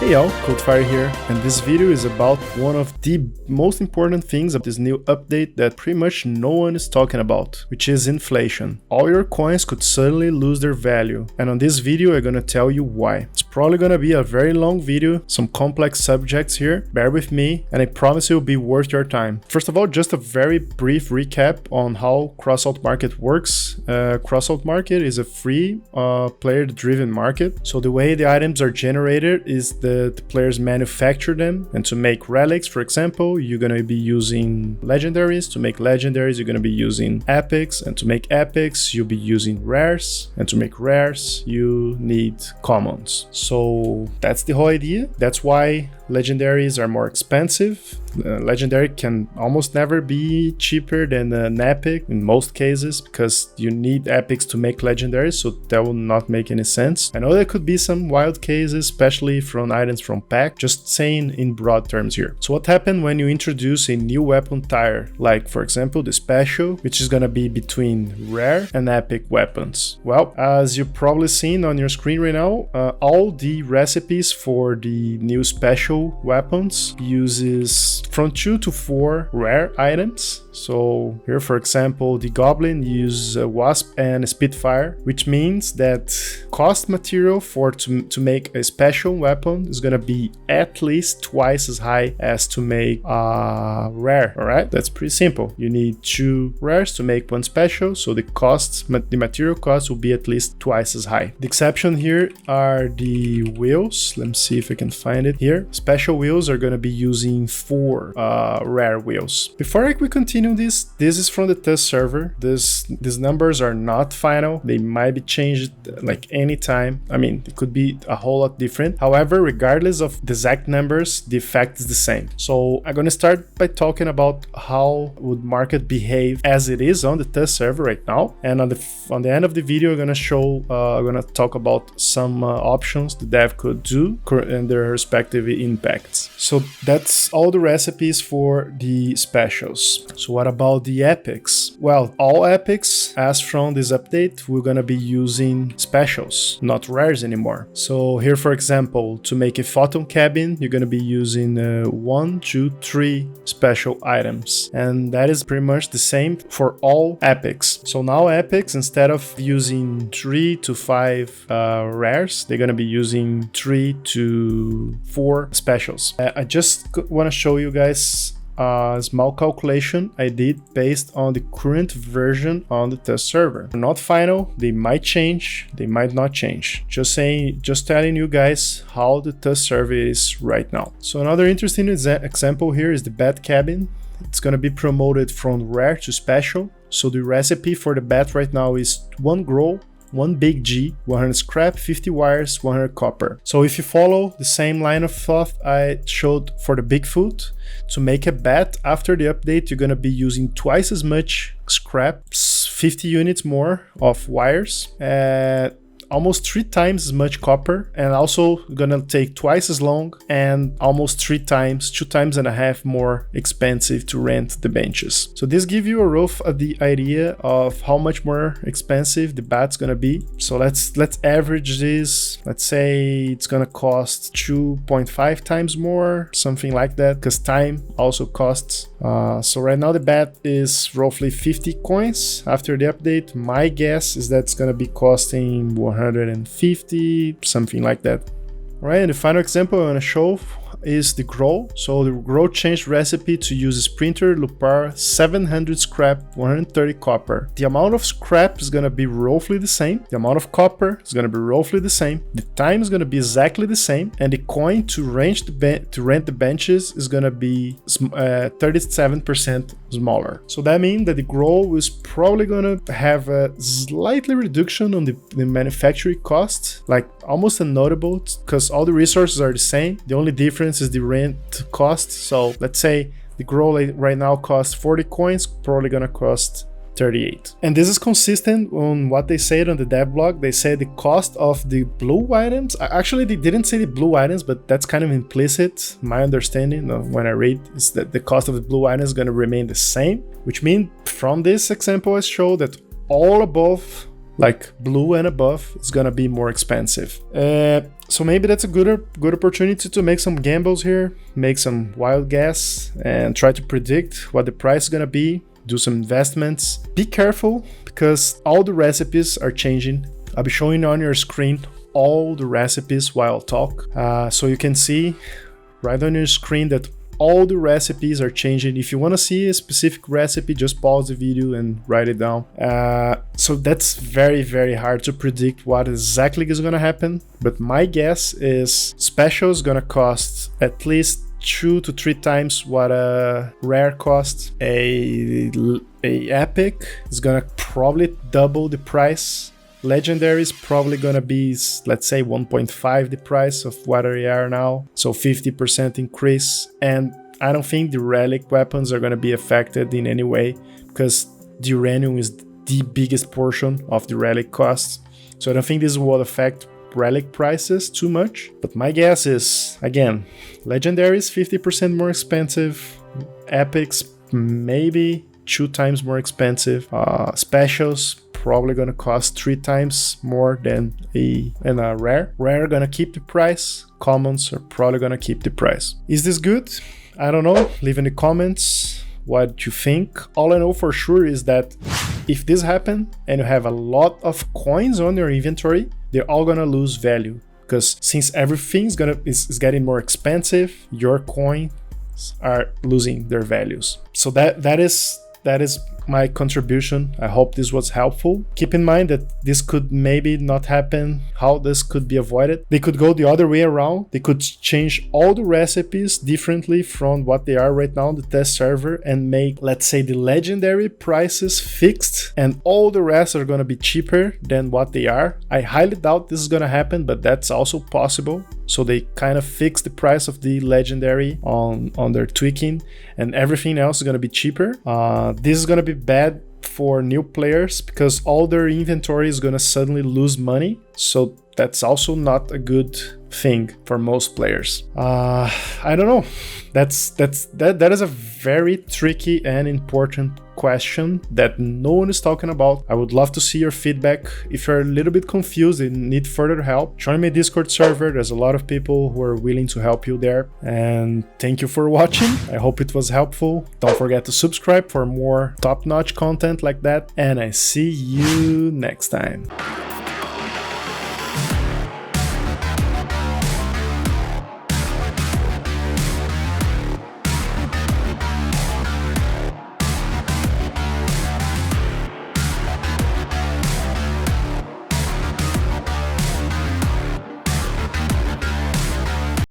Hey y'all, Coldfire here, and this video is about one of the most important things of this new update that pretty much no one is talking about, which is inflation. All your coins could suddenly lose their value, and on this video I'm gonna tell you why. It's probably gonna be a very long video, some complex subjects here, bear with me, and I promise it will be worth your time. First of all, just a very brief recap on how Crossout market works. Crossout market is a free player-driven market, so the way the items are generated is the players manufacture them, and to make relics, for example, you're gonna be using legendaries. To make legendaries, you're gonna be using epics, and to make epics, you'll be using rares, and to make rares, you need commons. So that's the whole idea. That's why legendaries are more expensive. Legendary can almost never be cheaper than an epic in most cases, because you need epics to make legendaries, so that will not make any sense. I know there could be some wild cases, especially from items from pack, just saying in broad terms here. So what happened when you introduce a new weapon tier, like for example the special, which is gonna be between rare and epic weapons? Well, as you've probably seen on your screen right now, all the recipes for the new special weapons uses from 2 to 4 rare items. So here, for example, the goblin uses a wasp and a spitfire, which means that cost material to make a special weapon is gonna be at least twice as high as to make a rare. All right, that's pretty simple. You need 2 rares to make one special, so the material cost will be at least twice as high. The exception here are the wheels. Let me see if I can find it here. Special wheels are gonna be using 4 rare wheels. Before we continue this is from the test server. These numbers are not final. They might be changed like anytime. I mean, it could be a whole lot different. However, regardless of the exact numbers, the effect is the same. So I'm gonna start by talking about how would market behave as it is on the test server right now. And on the end of the video, I'm gonna talk about some options the dev could do and their respective impacts. So that's all the recipes for the specials. So what about the epics? Well, all epics, as from this update, we're gonna be using specials, not rares anymore. So here, for example, to make a photon cabin, you're gonna be using 1, 2, 3 special items, and that is pretty much the same for all epics. So now epics, instead of using 3 to 5 rares, they're gonna be using 3 to 4 specials. I just want to show you guys a small calculation I did based on the current version on the test server. Not final, they might change, they might not change. Just telling you guys how the test server is right now. So another interesting example here is the bat cabin. It's gonna be promoted from rare to special. So the recipe for the bat right now is 1 grow, 1 big G, 100 scrap, 50 wires, 100 copper. So if you follow the same line of thought I showed for the Bigfoot, to make a bat after the update, you're gonna be using twice as much scrap, 50 units more of wires, almost 3 times as much copper, and also gonna take twice as long and almost 2 times and a half more expensive to rent the benches. So this gives you a rough the idea of how much more expensive the bat's gonna be. So let's average this. Let's say it's gonna cost 2.5 times more, something like that, because time also costs. So right now the bat is roughly 50 coins after the update. My guess is that it's gonna be costing 150, something like that. All right, and the final example I want to show is the grow. So the grow changed recipe to use a sprinter, lupar, 700 scrap, 130 copper. The amount of scrap is going to be roughly the same. The amount of copper is going to be roughly the same. The time is going to be exactly the same. And the coin to rent the benches is going to be 37% smaller. So that means that the grow is probably going to have a slightly reduction on the manufacturing cost, like almost unnotable, because all the resources are the same. The only difference is the rent cost. So let's say the grow right now costs 40 coins, probably gonna cost 38. And this is consistent on what they said on the dev blog. They said the cost of the blue items, actually they didn't say the blue items, but that's kind of implicit. My understanding when I read is that the cost of the blue items is going to remain the same, which means from this example I showed that all above like blue and above, is gonna be more expensive. So maybe that's a good opportunity to make some gambles here, make some wild guess, and try to predict what the price is gonna be. Do some investments. Be careful because all the recipes are changing. I'll be showing on your screen all the recipes while I talk, so you can see right on your screen that all the recipes are changing. If you want to see a specific recipe, just pause the video and write it down. So that's very, very hard to predict what exactly is going to happen. But my guess is special is going to cost at least 2 to 3 times what a rare costs. A epic is going to probably double the price. Legendary is probably gonna be, let's say, 1.5 the price of what they are now, so 50% increase. And I don't think the relic weapons are gonna be affected in any way because the uranium is the biggest portion of the relic costs. So I don't think this will affect relic prices too much. But my guess is, again, legendary is 50% more expensive, epics maybe 2 times more expensive, specials probably gonna cost 3 times more than a rare. Rare gonna keep the price. Commons are probably gonna keep the price. Is this good? I don't know. Leave in the comments what you think. All I know for sure is that if this happens and you have a lot of coins on your inventory, they're all gonna lose value because since everything's is getting more expensive, your coins are losing their values. So that is my contribution. I hope this was helpful. Keep in mind that this could maybe not happen. How this could be avoided? They could go the other way around. They could change all the recipes differently from what they are right now on the test server and make, let's say, the legendary prices fixed and all the rest are going to be cheaper than what they are. I highly doubt this is going to happen, but that's also possible. So they kind of fix the price of the legendary on their tweaking and everything else is going to be cheaper. This is going to be bad for new players because all their inventory is going to suddenly lose money. So that's also not a good thing for most players. I don't know. That is a very tricky and important question that no one is talking about. I would love to see your feedback. If you're a little bit confused and need further help, join my Discord server. There's a lot of people who are willing to help you there. And thank you for watching. I hope it was helpful. Don't forget to subscribe for more top-notch content like that. And I see you next time.